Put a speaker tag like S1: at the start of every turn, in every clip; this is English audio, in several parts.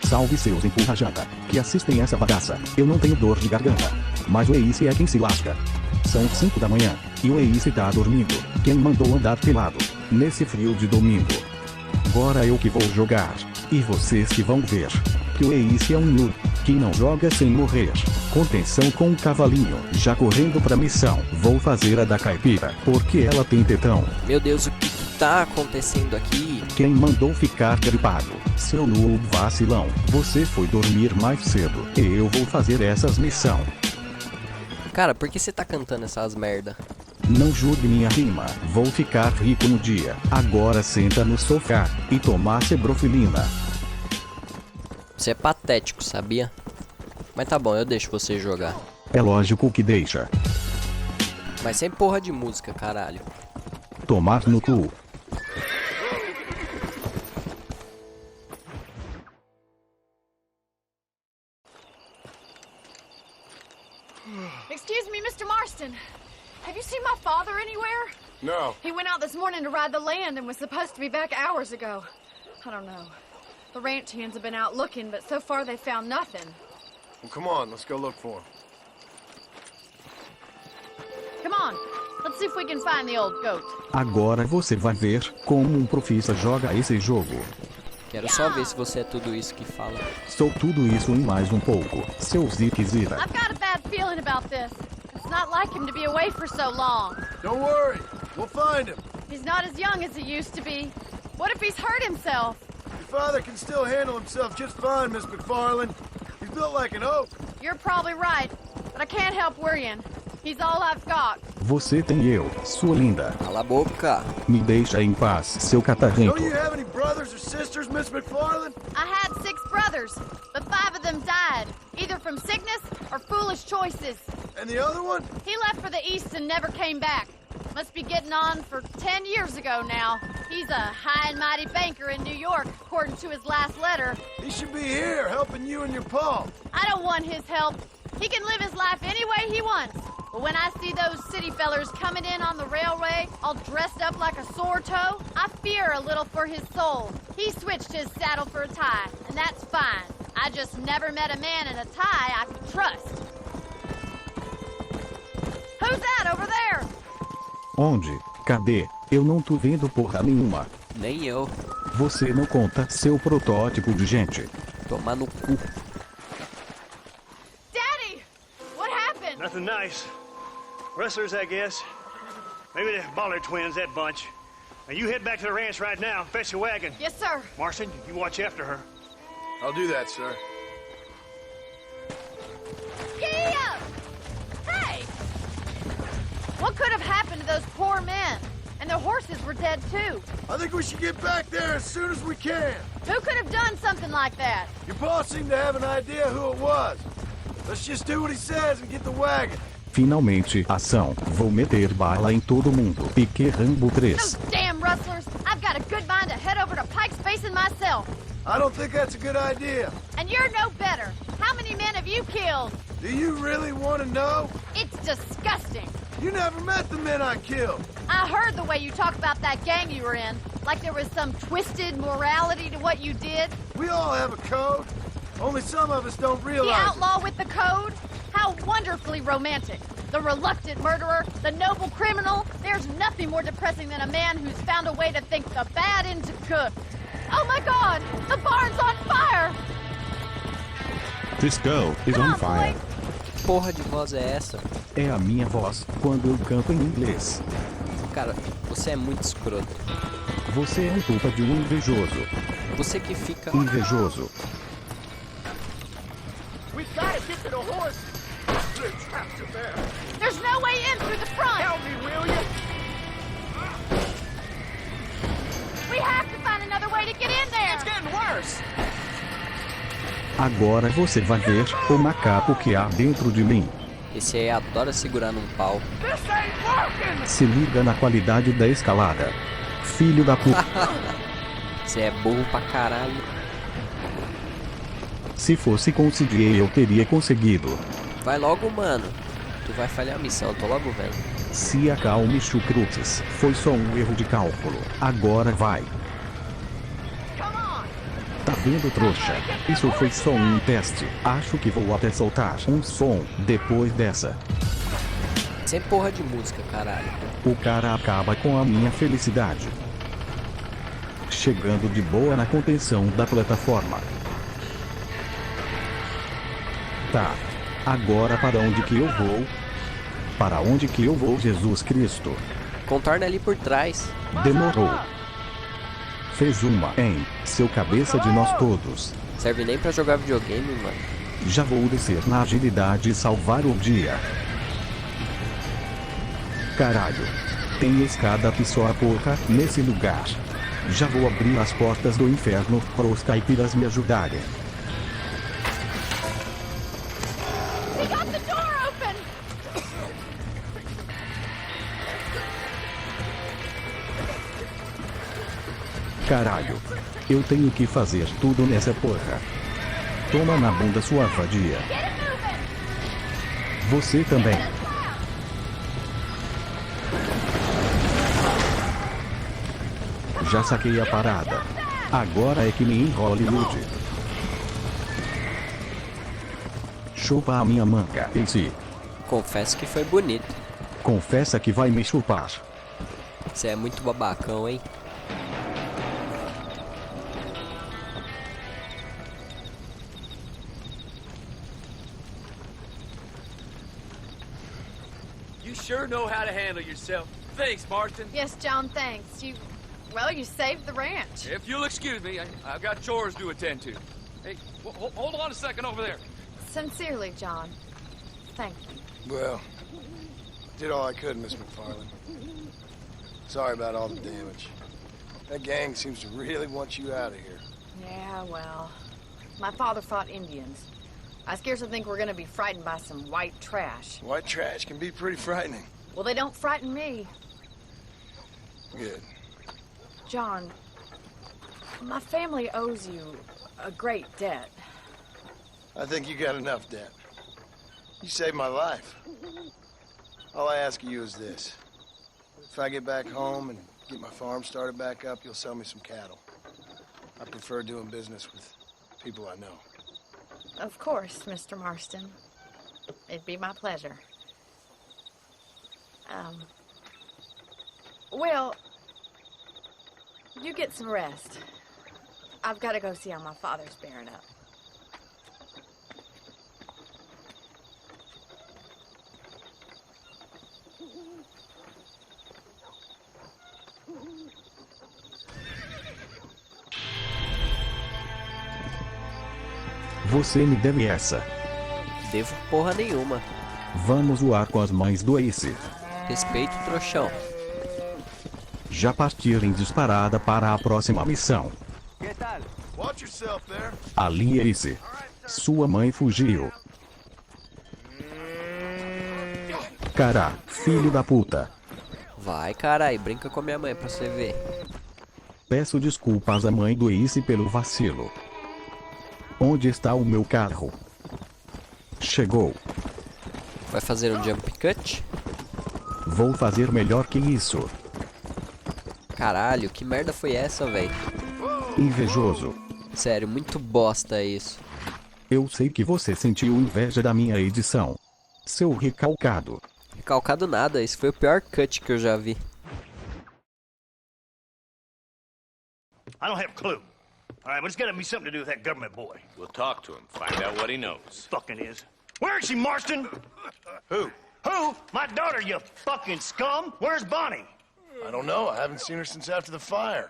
S1: Salve seus empurra-janta, que assistem essa bagaça. Eu não tenho dor de garganta, mas o Ace é quem se lasca. São 5 da manhã, e o Ace tá dormindo. Quem mandou andar pelado, nesse frio de domingo? Agora eu que vou jogar, e vocês que vão ver, que o Ace é um noob, que não joga sem morrer. Contenção com o cavalinho, já correndo pra missão. Vou fazer a da caipira, porque ela tem tetão.
S2: Meu Deus, o que tá acontecendo aqui?
S1: Quem mandou ficar gripado? Seu noob vacilão. Você foi dormir mais cedo, e eu vou fazer essas missão.
S2: Cara, por que você tá cantando essas merda?
S1: Não julgue minha rima, vou ficar rico no dia. Agora senta no sofá, e toma cebrofilina.
S2: Você é patético, sabia? Mas tá bom, eu deixo você jogar.
S1: É lógico que deixa.
S2: Mas sem porra de música, caralho.
S1: Tomar no cu.
S3: Excuse me, Mr. Marston. Have you seen my father anywhere?
S4: No.
S3: He went out this morning to ride the land and was supposed to be back hours ago. I don't know. The ranch hands have been out looking, but so far they found nothing.
S4: Well, come on, let's go look for him.
S3: Come on, let's see if we can find the old goat.
S1: Agora você vai ver como um profissa joga esse jogo.
S2: Quero só ver se você é tudo isso que fala.
S1: Sou tudo isso e mais um pouco, seu ziquezira.
S3: I've got a bad feeling about this. It's not like him to be away for so long.
S4: Don't worry, we'll find him.
S3: He's not as young as he used to be. What if he's hurt himself?
S4: Your father can still handle himself just fine, Miss Macfarlane. He's built like an oak.
S3: You're probably right, but I can't help worrying. He's all I've got.
S1: Você tem eu, sua linda.
S2: Cala a boca.
S1: Me deixa em paz, seu catarrento.
S4: Don't you have any brothers or sisters, Miss Macfarlane?
S3: I had 6 brothers, but 5 of them died, either from sickness or foolish choices.
S4: And the other one?
S3: He left for the East and never came back. Must be getting on for 10 years ago now. He's a high and mighty banker in New York, according to his last letter.
S4: He should be here, helping you and your pa.
S3: I don't want his help. He can live his life any way he wants. But when I see those city fellers coming in on the railway, all dressed up like a sore toe, I fear a little for his soul. He switched his saddle for a tie, and that's fine. I just never met a man in a tie I could trust. Who's that over there?
S1: Onde? Cadê? Eu não tô vendo porra nenhuma.
S2: Nem eu.
S1: Você não conta, seu protótipo de gente.
S2: Tomar no cu.
S3: Daddy! What happened?
S5: Nothing nice. Rustlers, I guess. Maybe the Bollard twins, that bunch. Now you head back to the ranch right now and fetch a wagon.
S3: Yes, sir.
S5: Marston, you watch after her.
S4: I'll do that, sir.
S3: Giddy up! Hey! What could have happened to those poor men? And their horses were dead, too.
S4: I think we should get back there as soon as we can.
S3: Who could have done something like that?
S4: Your boss seemed to have an idea who it was. Let's just do what he says and get the wagon.
S1: Finalmente, ação. Vou meter bala em todo mundo. Pique Rambo 3.
S3: Those damn rustlers! I've got a good mind to head over to Pike's Basin myself.
S4: I don't think that's a good idea.
S3: And you're no better. How many men have you killed?
S4: Do you really want to know?
S3: It's disgusting.
S4: You never met the men I killed.
S3: I heard the way you talk about that gang you were in, like there was some twisted morality to what you did.
S4: We all have a code. Only some of us don't
S3: The
S4: realize it.
S3: outlaw with the code? How wonderfully romantic. The reluctant murderer, the noble criminal. There's nothing more depressing than a man who's found a way to think the bad into good. Oh my God! The barn's on fire!
S1: This girl is
S3: Come
S1: on
S3: on,
S1: fire.
S3: boy.
S2: Que porra de voz é essa?
S1: É a minha voz, quando eu canto em inglês.
S2: Cara, você é muito escroto.
S1: Você é um puta de um invejoso.
S2: Você que fica...
S1: Invejoso.
S4: We've got to get to the horses. They're trapped in there.
S3: There's no way in through the front!
S4: Help me, will you?
S3: We have to find another way to get in there!
S4: It's getting worse.
S1: Agora você vai ver o macaco que há dentro de mim.
S2: Esse aí adora segurar num pau.
S4: This ain't working.
S1: Se liga na qualidade da escalada. Filho da puta.
S2: Você é burro pra caralho.
S1: Se fosse com CJ eu teria conseguido.
S2: Vai logo, mano. Tu vai falhar a missão, eu tô logo vendo.
S1: Se acalme, chucrutes. Foi só um erro de cálculo. Agora vai.
S4: Come on.
S1: Tá vendo, trouxa? Isso foi só um teste. Acho que vou até soltar um som depois dessa.
S2: Sem porra de música, caralho.
S1: O cara acaba com a minha felicidade. Chegando de boa na contenção da plataforma. Tá. Agora para onde que eu vou? Para onde que eu vou, Jesus Cristo?
S2: Contorna ali por trás.
S1: Demorou. Fez uma, hein, seu cabeça de nós todos.
S2: Serve nem pra jogar videogame, mano.
S1: Já vou descer na agilidade e salvar o dia. Caralho. Tem escada que só a porra nesse lugar. Já vou abrir as portas do inferno para os caipiras me ajudarem.
S3: He got the door open!
S1: Caralho. Eu tenho que fazer tudo nessa porra. Toma na bunda, sua vadia.
S3: Get it moving!
S1: Você também. Já saquei a parada. Agora é que nem em Hollywood. Chupa a minha manga, Casey.
S2: Confesso que foi bonito.
S1: Confessa que vai me chupar.
S2: Você é muito babacão, hein?
S6: You sure know how to handle yourself. Thanks, Marston.
S3: Yes, John, thanks. Well, you saved the ranch.
S6: If you'll excuse me, I've got chores to attend to. Hey, hold on a second over there.
S3: Sincerely, John. Thank you.
S4: Well, did all I could, Miss Macfarlane. Sorry about all the damage. That gang seems to really want you out of here.
S3: Yeah, well, my father fought Indians. I scarcely think we're gonna be frightened by some white trash.
S4: White trash can be pretty frightening.
S3: Well, they don't frighten me.
S4: Good.
S3: John, my family owes you a great debt.
S4: I think you got enough debt. You saved my life. All I ask of you is this. If I get back home and get my farm started back up, you'll sell me some cattle. I prefer doing business with people I know.
S3: Of course, Mr. Marston. It'd be my pleasure. Well, you get some rest. I've got to go see how my father's bearing up.
S1: Você me deve essa.
S2: Devo porra nenhuma.
S1: Vamos zoar com as mães do Ace.
S2: Respeito, trouxão.
S1: Já partirem disparada para a próxima missão.
S4: Watch yourself there.
S1: Ali, Ace. Sua mãe fugiu. Cara, filho da puta.
S2: Vai, carai, brinca com a minha mãe pra você ver.
S1: Peço desculpas à mãe do Ace pelo vacilo. Onde está o meu carro? Chegou.
S2: Vai fazer um jump cut?
S1: Vou fazer melhor que isso.
S2: Caralho, que merda foi essa, velho?
S1: Invejoso.
S2: Sério, muito bosta isso.
S1: Eu sei que você sentiu inveja da minha edição. Seu recalcado.
S2: Recalcado nada, esse foi o pior cut que eu já vi.
S5: I don't have a clue. All right, but it's got to be something to do with that government boy.
S7: We'll talk to him, find out what he knows.
S5: Fucking is. Where is she, Marston?
S4: Who?
S5: Who? My daughter, you fucking scum. Where's Bonnie?
S4: I don't know. I haven't seen her since after the fire.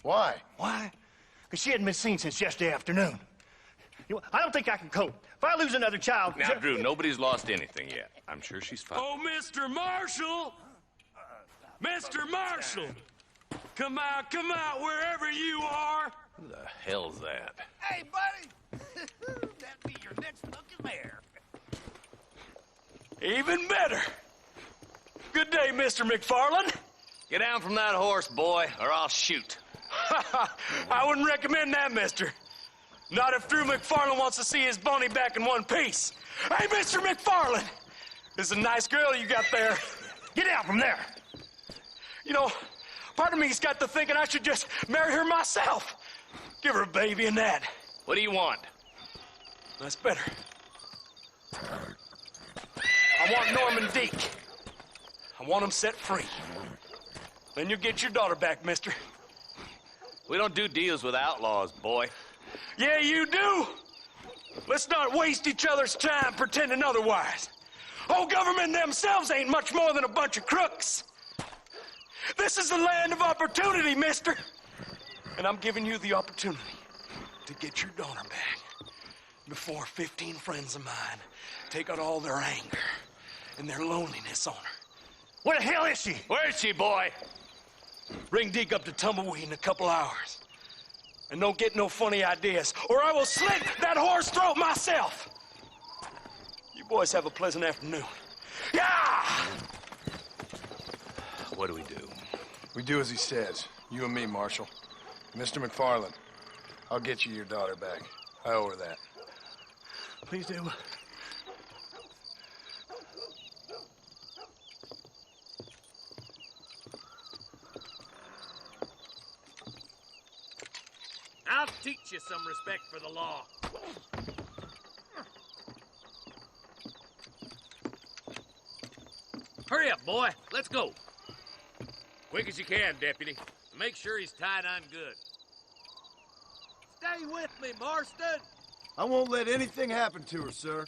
S4: Why?
S5: Why? Because she hadn't been seen since yesterday afternoon. You know, I don't think I can cope. If I lose another child...
S7: Now, Drew, nobody's lost anything yet. I'm sure she's fine.
S6: Oh, Mr. Marshall! Mr. Marshall! Come out, wherever you are!
S7: Who the hell's that?
S8: Hey, buddy! That'd be your next fucking mayor.
S6: Even better! Good day, Mr. McFarlane.
S7: Get down from that horse, boy, or I'll shoot.
S6: I wouldn't recommend that, mister. Not if Drew McFarlane wants to see his Boney back in one piece. Hey, Mr. McFarlane! This is a nice girl you got there.
S5: Get out from there!
S6: You know, part of me's got to thinking I should just marry her myself. Give her a baby and that.
S7: What do you want?
S6: That's better. I want Norman Deke. I want him set free. Then you'll get your daughter back, mister.
S7: We don't do deals with outlaws, boy.
S6: Yeah, you do. Let's not waste each other's time pretending otherwise. Old government themselves ain't much more than a bunch of crooks. This is the land of opportunity, mister. And I'm giving you the opportunity to get your daughter back before 15 friends of mine take out all their anger and their loneliness on her. Where the hell is she?
S7: Where is she, boy?
S6: Bring Deke up to Tumbleweed in a couple hours. And don't get no funny ideas, or I will slit that whore's throat myself. You boys have a pleasant afternoon. Yeah!
S7: What do we do?
S4: We do as he says. You and me, Marshal. Mr. McFarlane, I'll get you your daughter back. I owe her that.
S6: Please do.
S9: I'll teach you some respect for the law. Hurry up, boy. Let's go. Quick as you can, Deputy. Make sure he's tied on good. Stay with me, Marston.
S4: I won't let anything happen to her, sir.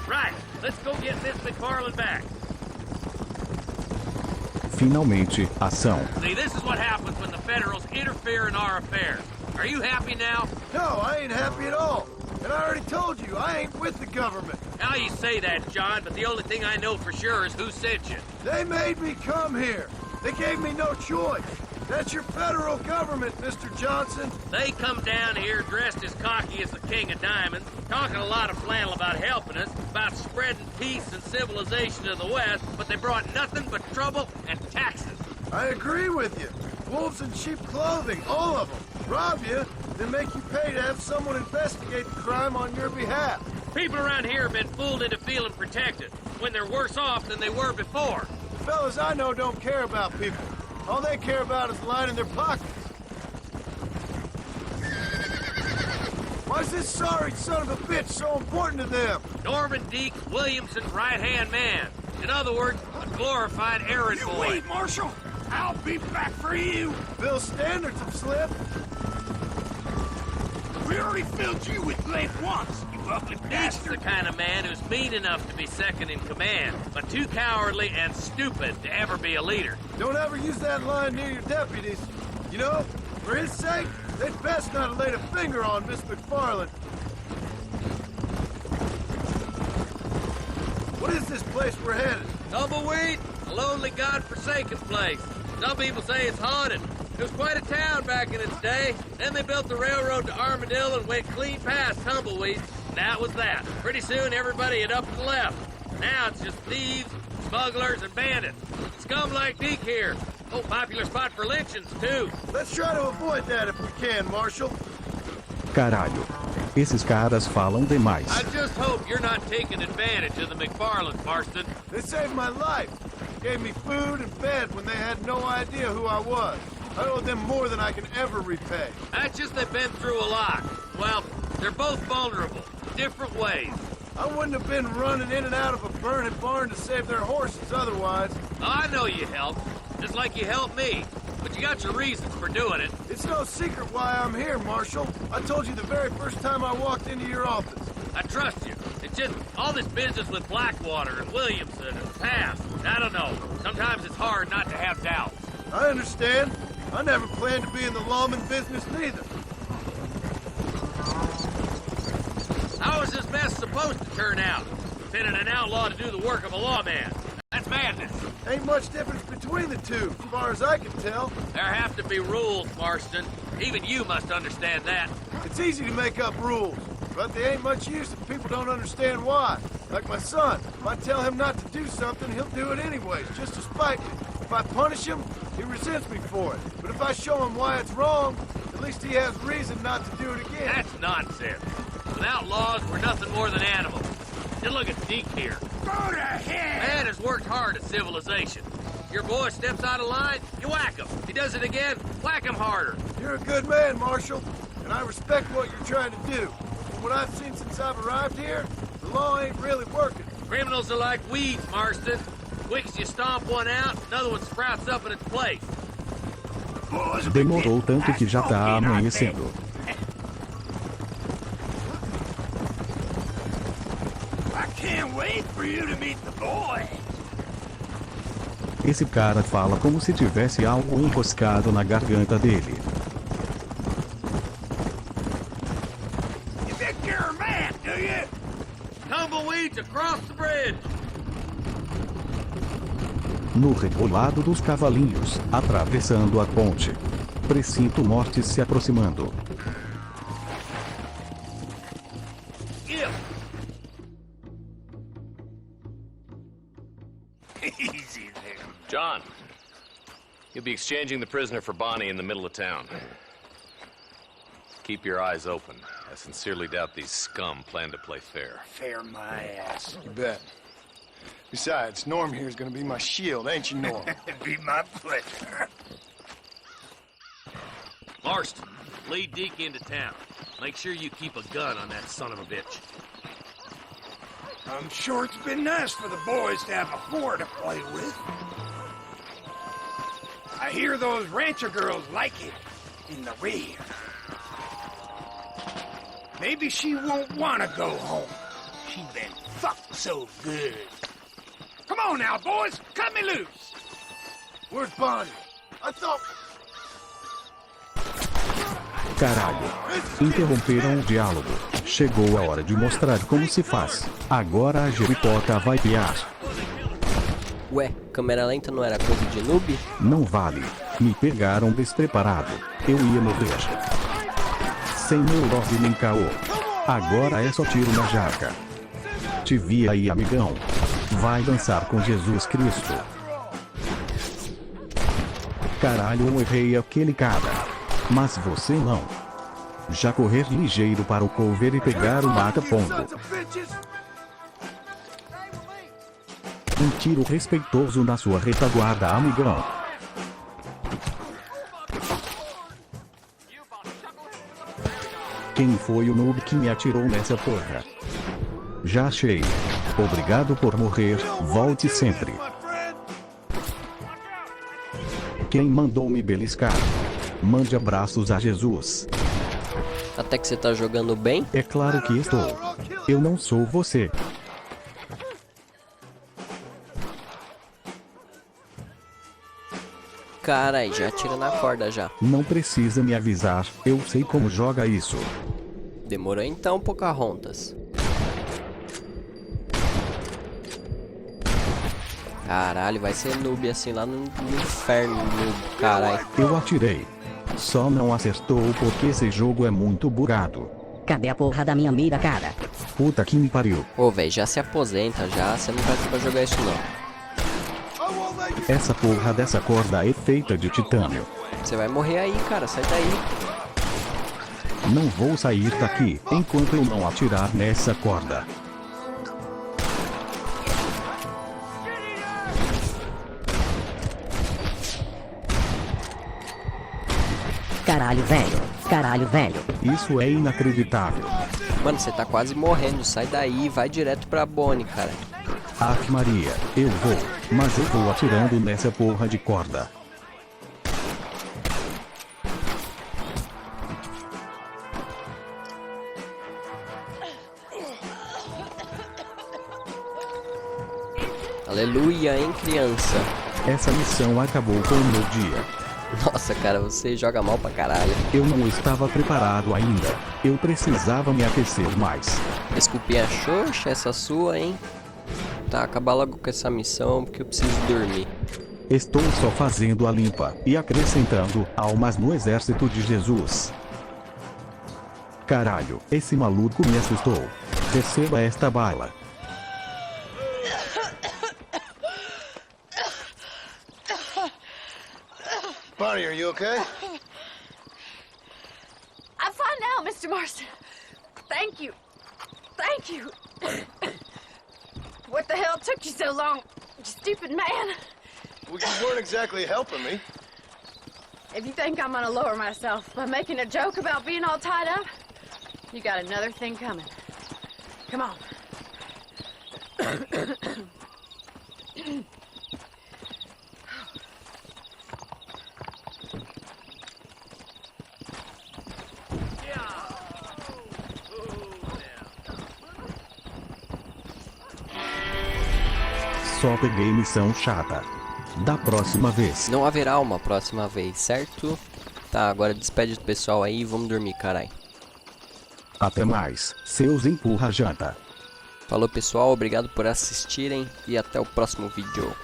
S9: Right. Let's go get Miss McFarlane back.
S1: Finalmente, ação.
S9: See, this is what happens when the Federals interfere in our affairs. Are you happy now?
S4: No, I ain't happy at all. And I already told you, I ain't with the government.
S9: Now you say that, John, but the only thing I know for sure is who sent you.
S4: They made me come here. They gave me no choice. That's your federal government, Mr. Johnson.
S9: They come down here dressed as cocky as the King of Diamonds, talking a lot of flannel about helping us, about spreading peace and civilization to the West, but they brought nothing but trouble and taxes.
S4: I agree with you. Wolves in sheep clothing, all of them. Rob you, then make you pay to have someone investigate the crime on your behalf.
S9: People around here have been fooled into feeling protected, when they're worse off than they were before.
S4: The fellas I know don't care about people. All they care about is lining their pockets. Why's this sorry son of a bitch so important to them?
S9: Norman Deke, Williamson's right-hand man. In other words, a glorified errand boy.
S8: Wait, Marshal. I'll be back for you.
S4: Bill's standards have slipped.
S8: We already filled you with lead once, you ugly
S9: That's
S8: bastard.
S9: the kind of man who's mean enough to be second in command, but too cowardly and stupid to ever be a leader.
S4: Don't ever use that line near your deputies. You know, for his sake, they'd best not have laid a finger on Miss McFarlane. What is this place we're headed?
S9: Tumbleweed, a lonely, god-forsaken place. Some people say it's haunted. It was quite a town back in its day. Then they built the railroad to Armadillo and went clean past Tumbleweed. And that was that. Pretty soon, everybody had up and left. Now it's just thieves, smugglers, and bandits. Scum like Deke here. Oh, popular spot for lynchings, too.
S4: Let's try to avoid that if we can, Marshal.
S1: Caralho. Esses caras falam demais.
S9: I just hope you're not taking advantage of the McFarlanes, Marston.
S4: They saved my life. Gave me food and bed when they had no idea who I was. I owe them more than I can ever repay.
S9: That's just they've been through a lot. Well, they're both vulnerable, different ways.
S4: I wouldn't have been running in and out of a burning barn to save their horses otherwise.
S9: I know you helped, just like you helped me. But you got your reasons for doing it.
S4: It's no secret why I'm here, Marshal. I told you the very first time I walked into your office.
S9: I trust you. It's just all this business with Blackwater and Williamson and past. I don't know. Sometimes it's hard not to have doubts.
S4: I understand. I never planned to be in the lawman business neither.
S9: How is this mess supposed to turn out? Sending an outlaw to do the work of a lawman. That's madness.
S4: Ain't much difference between the two, as far as I can tell.
S9: There have to be rules, Marston. Even you must understand that.
S4: It's easy to make up rules, but they ain't much use if people don't understand why. Like my son. If I tell him not to do something, he'll do it anyways, just to spite me. If I punish him, he resents me for it. But if I show him why it's wrong, at least he has reason not to do it again.
S9: That's nonsense. Without laws, we're nothing more than animals. Just look at Deke here.
S8: Go to hell!
S9: Man has worked hard at civilization. Your boy steps out of line, you whack him. He does it again, whack him harder.
S4: You're a good man, Marshal, and I respect what you're trying to do. From what I've seen since I've arrived here, the law ain't really working.
S9: Criminals are like weeds, Marston. Quick as you stomp one out, another one sprouts up in its place.
S1: Demorou tanto que já tá amanhecendo.
S8: I can't wait for you to meet the boy.
S1: Esse cara fala como se tivesse algo enroscado na garganta dele.
S8: You think you're a man, do you?
S9: Tumbleweeds across the bridge.
S1: No rebolado dos cavalinhos, atravessando a ponte. Presinto mortes se aproximando.
S8: Easy there.
S7: John, you'll be exchanging the prisoner for Bonnie in the middle of town. Keep your eyes open. I sincerely doubt these scum plan to play fair.
S8: Fair my ass.
S4: You bet. Besides, Norm here is gonna be my shield, ain't you, Norm?
S8: It'd be my pleasure.
S9: Marston, lead Deke into town. Make sure you keep a gun on that son of a bitch.
S8: I'm sure it's been nice for the boys to have a whore to play with. I hear those rancher girls like it in the rear. Maybe she won't want to go home. She's been fucked so good. Come on now, boys. Cut me loose.
S4: Where's Bonnie? I thought...
S1: Caralho. Interromperam o diálogo. Chegou a hora de mostrar como se faz. Agora a jericota vai piar.
S2: Ué, câmera lenta não era coisa de noob?
S1: Não vale. Me pegaram despreparado. Eu ia morrer. Sem meu love nem caô. Agora é só tiro na jaca. Te vi aí, amigão. Vai dançar com Jesus Cristo. Caralho, eu errei aquele cara. Mas você não. Já correr ligeiro para o cover e pegar o mata-pombo. Um tiro respeitoso na sua retaguarda, amigão. Quem foi o noob que me atirou nessa porra? Já achei. Obrigado por morrer, volte sempre. Quem mandou me beliscar? Mande abraços a Jesus.
S2: Até que você tá jogando bem?
S1: É claro que estou. Eu não sou você.
S2: Carai, já tira na corda já.
S1: Não precisa me avisar, eu sei como joga isso.
S2: Demorou então, Pocahontas. Caralho, vai ser noob assim lá no inferno, noob, caralho.
S1: Eu atirei. Só não acertou porque esse jogo é muito bugado.
S10: Cadê a porra da minha mira, cara?
S1: Puta que me pariu.
S2: Ô, velho, já se aposenta já, você não vai ter pra jogar isso não.
S1: Essa porra dessa corda é feita de titânio.
S2: Você vai morrer aí, cara, sai daí.
S1: Não vou sair daqui enquanto eu não atirar nessa corda.
S10: Caralho, velho. Caralho, velho.
S1: Isso é inacreditável.
S2: Mano, você tá quase morrendo, sai daí, vai direto pra Bonnie, cara.
S1: Ave Maria, eu vou, mas eu vou atirando nessa porra de corda.
S2: Aleluia, hein, criança.
S1: Essa missão acabou com o meu dia.
S2: Nossa, cara, você joga mal pra caralho.
S1: Eu não estava preparado ainda. Eu precisava me aquecer mais.
S2: Desculpinha xoxa, essa sua, hein? Tá, acabar logo com essa missão, porque eu preciso dormir.
S1: Estou só fazendo a limpa e acrescentando almas no exército de Jesus. Caralho, esse maluco me assustou. Receba esta bala.
S4: Bonnie, are you okay?
S3: I'm fine now, Mr. Marston. Thank you. Thank you. What the hell took you so long, you stupid man?
S4: Well, you weren't exactly helping me.
S3: If you think I'm gonna lower myself by making a joke about being all tied up, you got another thing coming. Come on.
S1: Só peguei missão chata. Da próxima vez.
S2: Não haverá uma próxima vez, certo? Tá, agora despede do pessoal aí e vamos dormir, carai.
S1: Até mais, seus empurra-janta.
S2: Falou pessoal, obrigado por assistirem e até o próximo vídeo.